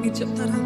మీరు చెప్తారా?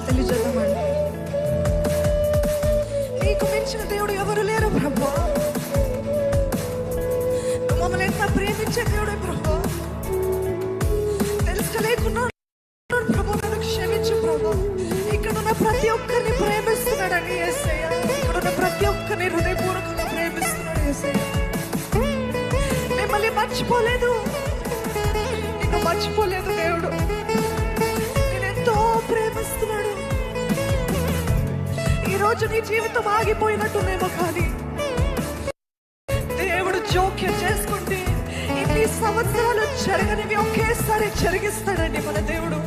తెలియజేద్దామండి. నీకు మించిన దేవుడు ఎవరు లేరు ప్రభు. మమ్మల్ని ఎంత ప్రేమించే దేవుడు ప్రభు. తెలుసుకోలేకున్నా ప్రభు నన్ను క్షమించు ప్రభు. ఇక్కడున్న ప్రతి ఒక్కరిని ప్రేమిస్తున్నాడని యేసయ్య. ఇక్కడున్న ప్రతి ఒక్కరిని హృదయపూర్వకంగా ప్రేమిస్తున్నాడు యేసయ్య. మిమ్మల్ని మర్చిపోలేదు, నిన్ను మర్చిపోలేదు దేవుడు. నేనెంతో ప్రేమిస్తున్నాడు. ఈరోజు నీ జీవితం ఆగిపోయినట్టునేమో, కానీ దేవుడు జోక్యం చేసుకుంటే ఇన్ని సంవత్సరాలు జరగనివి ఒకేసారి జరిగిస్తాడండి మన దేవుడు.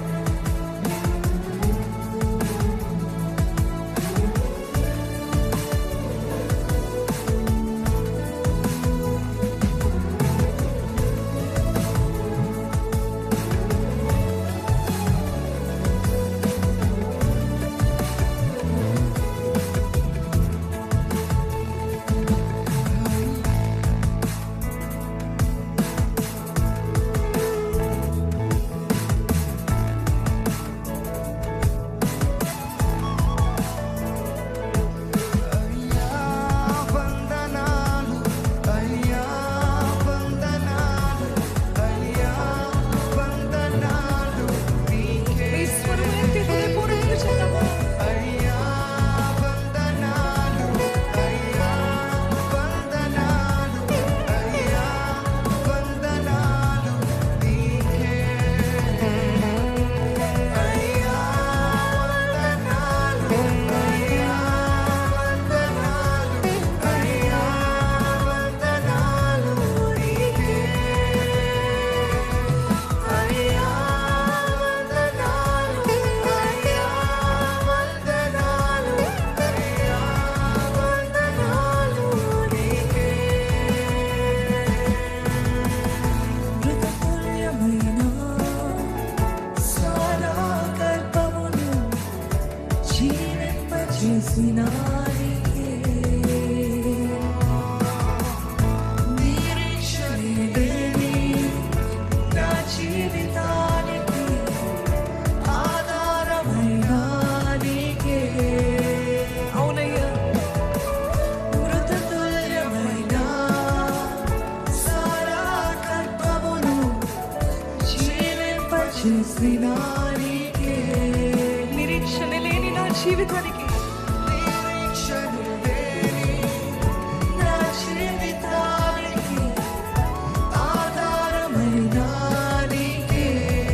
నిరీక్షణ లేని నా జీవితానికి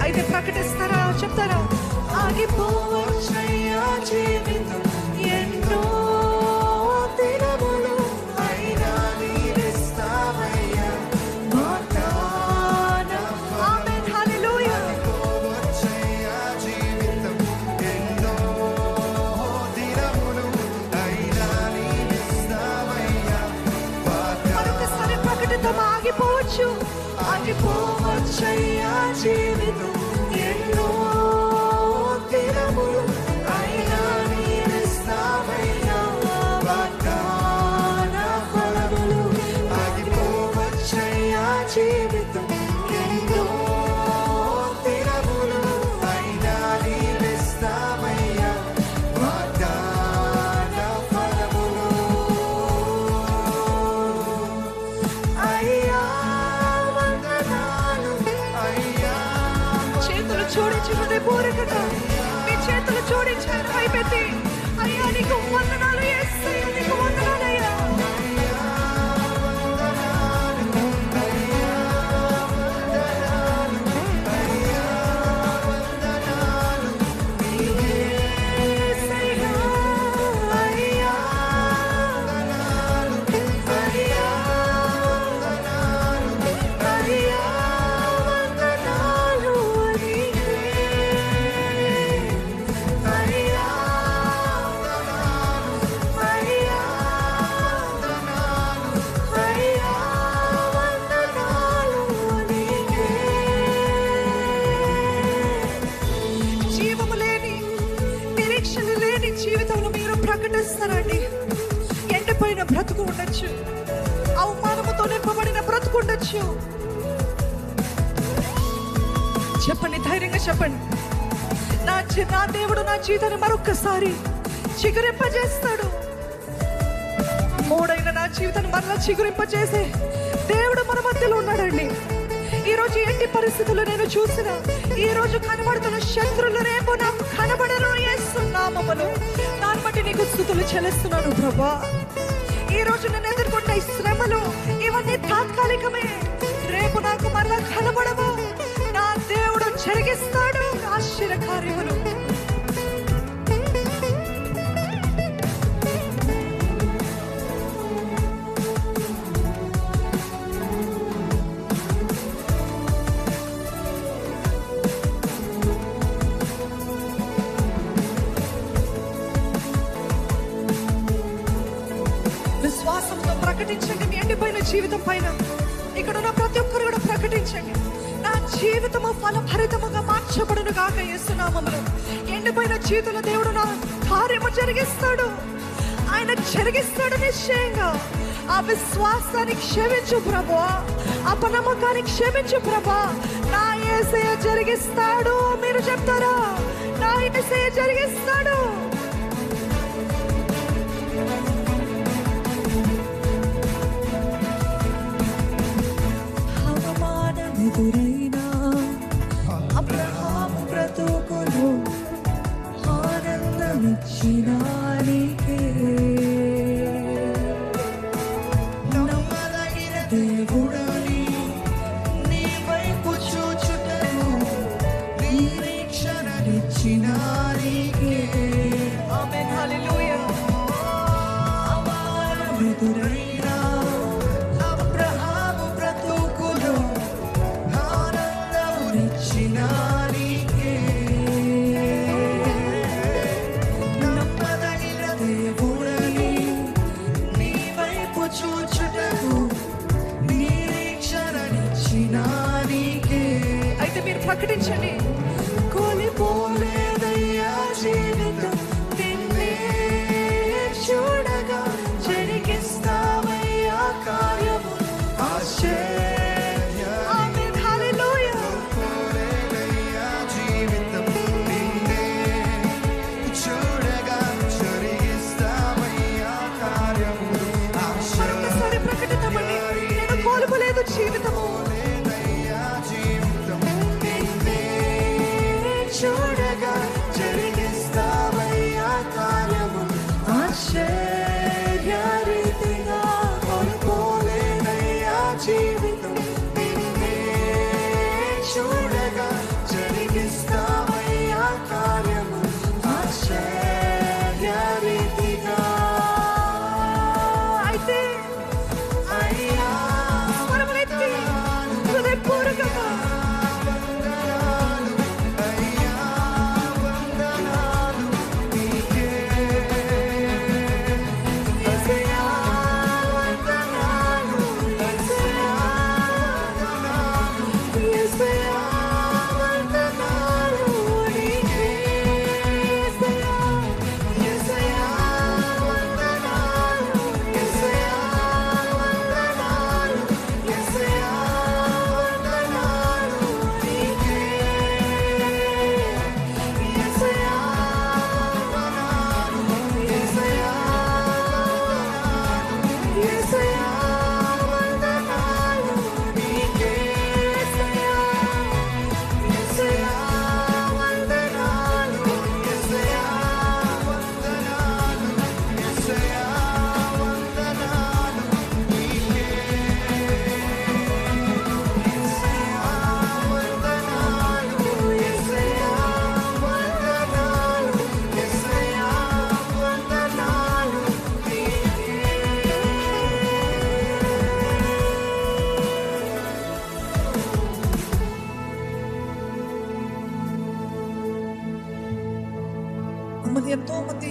అయితే ప్రకటిస్తారా, చెప్తారా? ఆగిపోవచ్చయ్యా జీవితం ఎన్నో దినములు అయినా నీరిస్తావయ్యా వాగ్దానం. ఆమేన్, హల్లెలూయా. ఆగిపోవచ్చయ్యా జీవితం ఎన్నో దినములు అయినా నీరిస్తావయ్యా వాగ్దానం. మరొకసారి ప్రకటిద్దాం. ఆగిపోవచ్చు, ఆగిపోవచ్చయ్యా జీవితం ఎన్నో దినములు అయినా నీరిస్తావయ్యా వాగ్దాన ఫలములు. ఆగిపోవచ్చయ్యా జీవితం ఎన్నో దినములు అయినా నీరిస్తావయ్యా వాగ్దాన ఫలములు. అయ్యా వందనాలు, అయ్యా జోడించి హృదయపూర్వకంగా మీ చేతులు జోడించి ఆయన వైపెత్తి, అయ్యా నీకు వందనాలు యేసయ్యా, నీకు వందనాలయ్యా. జీవితంలో మీరు ప్రకటిస్తారండి. ఎండిపోయిన బ్రతుకు ఉండొచ్చు, అవమానముతో నింపబడిన బ్రతుకు ఉండొచ్చు. చెప్పండి, ధైర్యంగా చెప్పండి, నా దేవుడు నా జీవితాన్ని మరొక్కసారి చిగురింపజేస్తాడు. మూడైన నా జీవితాన్ని మరలా చిగురింపజేసే దేవుడు మన మధ్యలో ఉన్నాడండి. ఈ రోజు ఎట్టి పరిస్థితుల్లో నేను చూసిన, ఈ రోజు కనబడుతున్న శత్రులు రేపు నాకు కనబడరు యేసునామములో. దాన్ని బట్టి నీకు స్తుతులు చెల్లిస్తున్నాను ప్రభా. ఈ రోజు నేను ఎదుర్కొన్న ఈ శ్రమలు ఇవన్నీ తాత్కాలికమే, రేపు నాకు మరలా కనబడవు. నా దేవుడు జరిగిస్తాడు ఆశ్చర్య కార్యములు. విశ్వాసంతో ప్రకటించండి మీ ఎండిపోయిన జీవితం పైన. ఇక్కడ ఉన్న ప్రతి ఒక్కరు కూడా ప్రకటించండి, నా జీవితము ఫలభరితముగా మార్చబడును గాక యేసునామములో. ఎండిపోయిన జీవితంలో దేవుడు నా కార్యము జరిగిస్తాడు, ఆయన జరిగిస్తాడు నిశ్చయంగా. ఆ విశ్వాసాన్ని క్షమించు ప్రభువా, అపనమ్మకాన్ని క్షమించు ప్రభువా. నా యేసయ్య జరిగిస్తాడు. మీరు చెప్తారా, నా యేసయ్య జరిగిస్తాడు. ఎదురైనా అబ్రహాము బ్రతుకులో ఆనందమిచ్చిన నీకే, నమ్మదగిన దేవుడని నీ వైపు చూచుటకు నిరీక్షణనిచ్చిన నీకే. ఆమేన్, హల్లెలూయా. ఎదురైనా అబ్రహాము బ్రతుకులో అయితే మీరు ప్రకటించండి, కోల్పోలేదయ్యా జీవితం నిన్నే చూడగా, జరిగిస్తావయ్యా కార్యము ఆశ్చర్య. ఆమేన్, హల్లెలూయా. కోల్పోలేదయ్యా జీవితం నిన్నే చూడగా, జరిగిస్తావయ్యా కార్యము ఆశ్చర్య. మరొకసారి ప్రకటిద్దామండి, నేను కోల్పోలేదు జీవితము, చూడగా మమ్మల్ని ఎంతో మంది